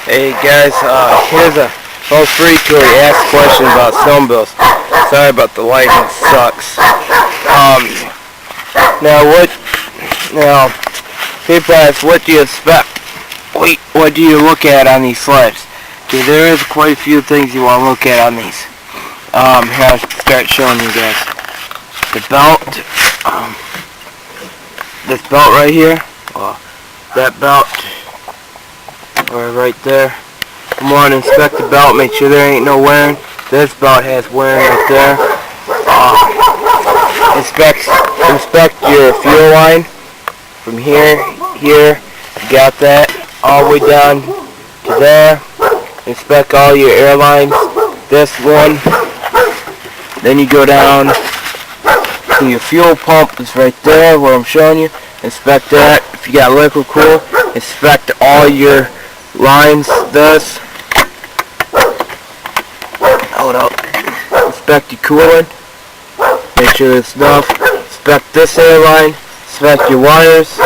Hey guys, here's a most frequently asked question about snowmobiles. Sorry about the lighting, it sucks. Now people ask, what do you expect? What do you look at on these sleds? Okay, there is quite a few things you want to look at on these. Here I'll start showing you guys. The belt, this belt right here, that belt, or right there. Come on, inspect the belt, make sure there ain't no wearing. This belt has wearing right there. Inspect your fuel line from here, you got that, all the way down to there. Inspect all your airlines, this one. Then you go down to your fuel pump, it's right there where I'm showing you. Inspect that. If you got liquid cool, inspect all your lines, this. Hold up. Inspect your coolant. Make sure there's enough. Inspect this airline. Inspect your wires,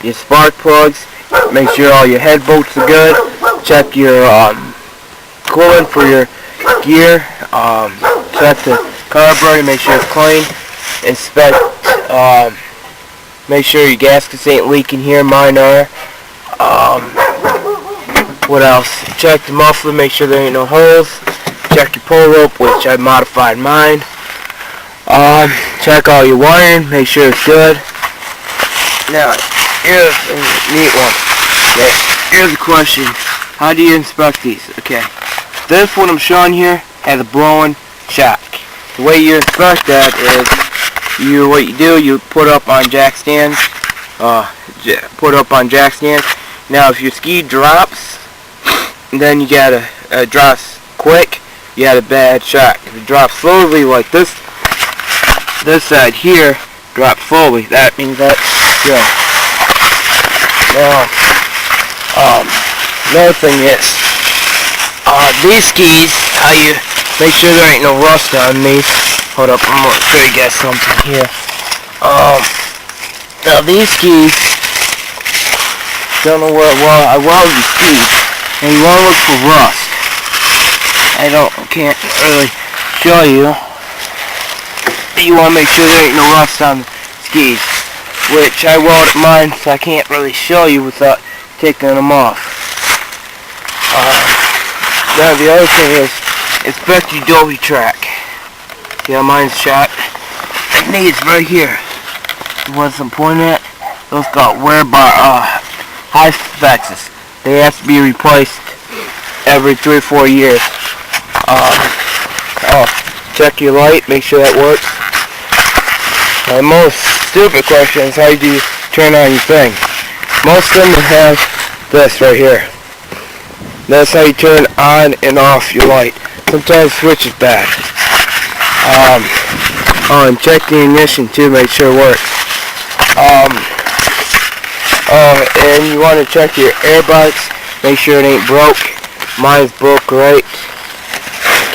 your spark plugs. Make sure all your head bolts are good. Check your coolant for your gear. Check the carburetor. Make sure it's clean. Inspect. Make sure your gaskets ain't leaking here. Mine are. What else? Check the muffler. Make sure there ain't no holes. Check your pull rope, which I modified mine. Check all your wiring. Make sure it's good. Now, here's a neat one. Okay, here's a question. How do you inspect these? Okay, this one I'm showing here has a blowing shock. The way you inspect that is, you put up on jack stands. Now, if your ski drops, then you gotta drops quick. You got a bad shock. If it drops slowly like this side here drops slowly, that means that's good. Now, another thing is, these skis, how you make sure there ain't no rust on these. Hold up, I'm gonna show you guys something here. Now these skis, don't know where, I weld the skis, and you want to look for rust. Can't really show you. You want to make sure there ain't no rust on the skis, which I welded mine, so I can't really show you without taking them off. Now the other thing is, inspect your Dolby track. See how mine's shot? It needs right here. What's I'm pointing at? Those got wear bar high flexes. They have to be replaced every 3 or 4 years. Check your light, make sure that works. My most stupid question is, how do you turn on your thing? Most of them have this right here. That's how you turn on and off your light. Sometimes switch is bad. And check the ignition too, make sure it works. And you want to check your airbox, make sure it ain't broke. Mine's broke right.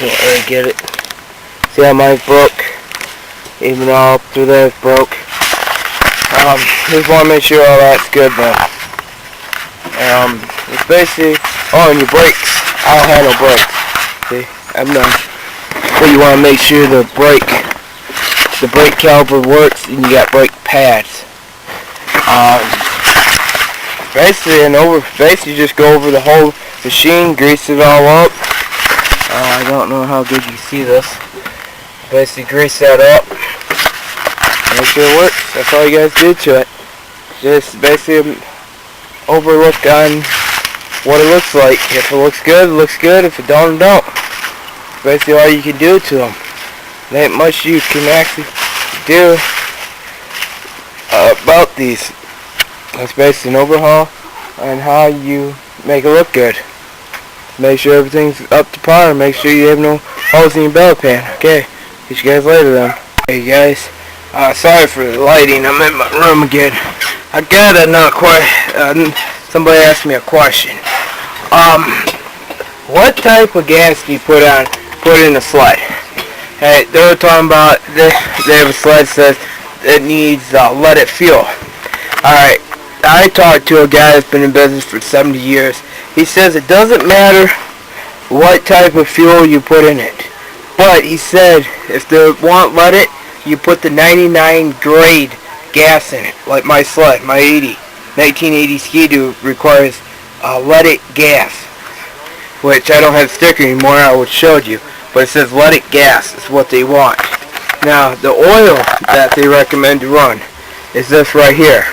Can't really get it. See how mine's broke? Even all up through there it's broke. Just want to make sure all that's good then. It's basically, and your brakes. I don't have no brakes. See, I'm done. But you want to make sure the brake caliper works, and you got brake pads. Basically just go over the whole machine, grease it all up. I don't know how good you see this. Basically grease that up. Make sure it works. That's all you guys do to it. Just basically overlook on what it looks like. If it looks good, it looks good. If it don't, it don't. Basically all you can do to them. There ain't much you can actually do about these. That's basically an overhaul on how you make it look good. Make sure everything's up to par. Make sure you have no holes in your belly pan. Okay, see you guys later then. Hey guys, sorry for the lighting. I'm in my room again. I got another question. Somebody asked me a question. What type of gas do you put in the sled? Hey, they were talking about they have a sled that says it needs leaded fuel. Alright, I talked to a guy that's been in business for 70 years. he says it doesn't matter what type of fuel you put in it. But he said if they won't let it, you put the 99 grade gas in it. Like my sled, my 1980 Ski-Doo requires leaded gas, which I don't have a sticker anymore. I would showed you, but it says leaded gas is what they want. Now the oil that they recommend to run is this right here.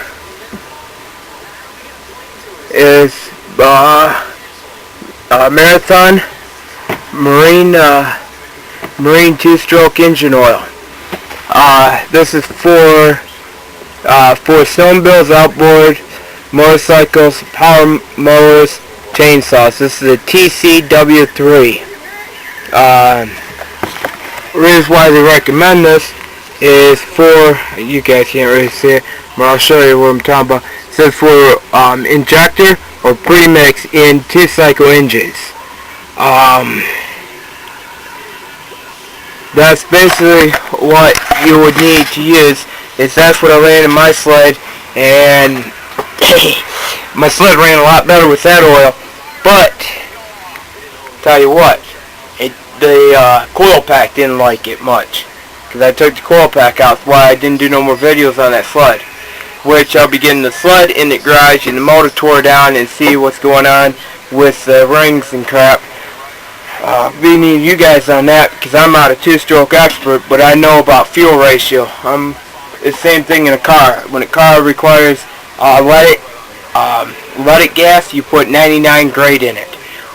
Is Marathon Marine two-stroke engine oil. This is for snowmobiles, outboard, motorcycles, power mowers, chainsaws. This is a TCW3. Reason why they recommend this is for, you guys can't really see it, but I'll show you what I'm talking about. It says for injector or premix in two-cycle engines. That's basically what you would need to use. That's what I ran in my sled, and my sled ran a lot better with that oil. But tell you what, the coil pack didn't like it much, because I took the coil pack out. That's why I didn't do no more videos on that sled. Which I'll be getting the sled in the garage and the motor tore down and see what's going on with the rings and crap. We need you guys on that, because I'm not a two-stroke expert, but I know about fuel ratio. It's the same thing in a car. When a car requires leaded gas, you put 99 grade in it.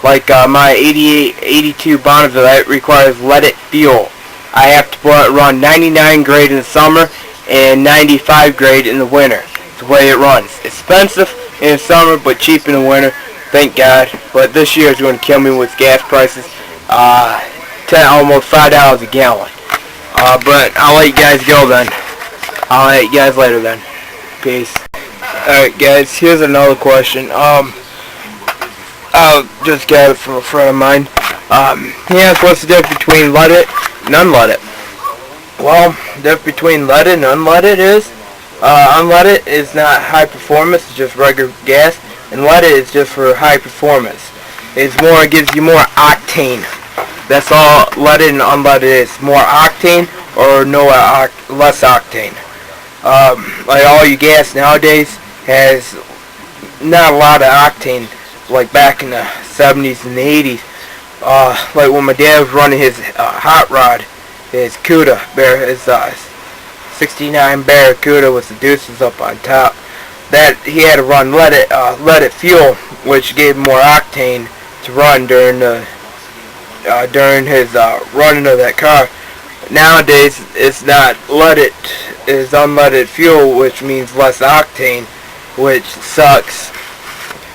Like my 82 Bonneville, it requires leaded fuel. I have to run 99 grade in the summer and 95 grade in the winter. It's the way it runs. Expensive in the summer, but cheap in the winter. Thank God. But this year is going to kill me with gas prices. Almost $5 a gallon. But I'll let you guys go then. I'll let you guys later then. Peace. Alright guys, here's another question. I just got it from a friend of mine. He asked what's the difference between leaded and unleaded. Well, the difference between leaded and unleaded is unleaded is not high performance, it's just regular gas, and leaded is just for high performance. It gives you more octane. That's all leaded and unleaded is. More octane or less octane. Like all your gas nowadays has not a lot of octane like back in the 70s and the 80s. Like when my dad was running his hot rod, his Cuda, his 69 Barracuda with the deuces up on top, that he had to run leaded fuel, which gave him more octane to run during his running of that car. Nowadays, it's not leaded, it's unleaded fuel, which means less octane, which sucks,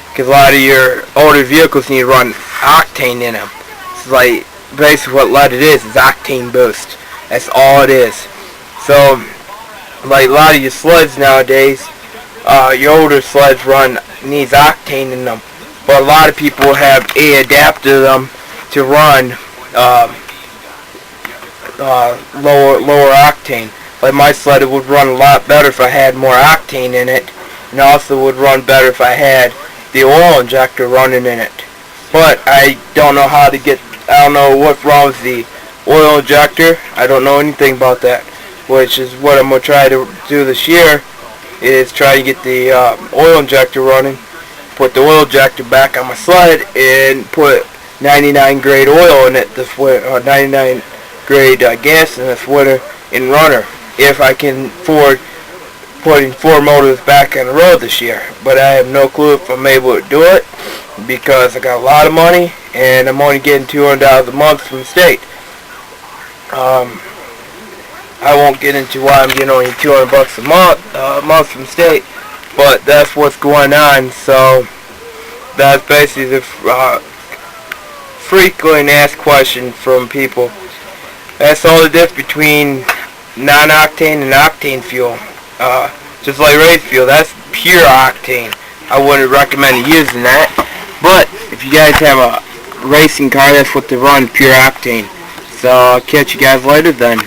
because a lot of your older vehicles need to run octane in them. It's like, basically what leaded is octane boost. That's all it is. So, like a lot of your sleds nowadays, your older sleds needs octane in them. But a lot of people have adapted them to run lower octane. Like my sled, it would run a lot better if I had more octane in it, and also would run better if I had the oil injector running in it. But I don't know I don't know what's wrong with the oil injector. I don't know anything about that, which is what I'm going to try to do this year, is try to get the oil injector running, put the oil injector back on my sled, and put 99 grade oil in it this winter, or 99 grade gas in this winter in runner, if I can afford putting 4 motors back on the road this year. But I have no clue if I'm able to do it, because I got a lot of money and I'm only getting $200 a month from the state. I won't get into why I'm getting only $200 a month from the state, but that's what's going on. So that's basically the frequently asked question from people. That's all the difference between non-octane and octane fuel. Just like race fuel, that's pure octane. I wouldn't recommend using that. But if you guys have a racing car, that's what they run, pure octane. So I'll catch you guys later then.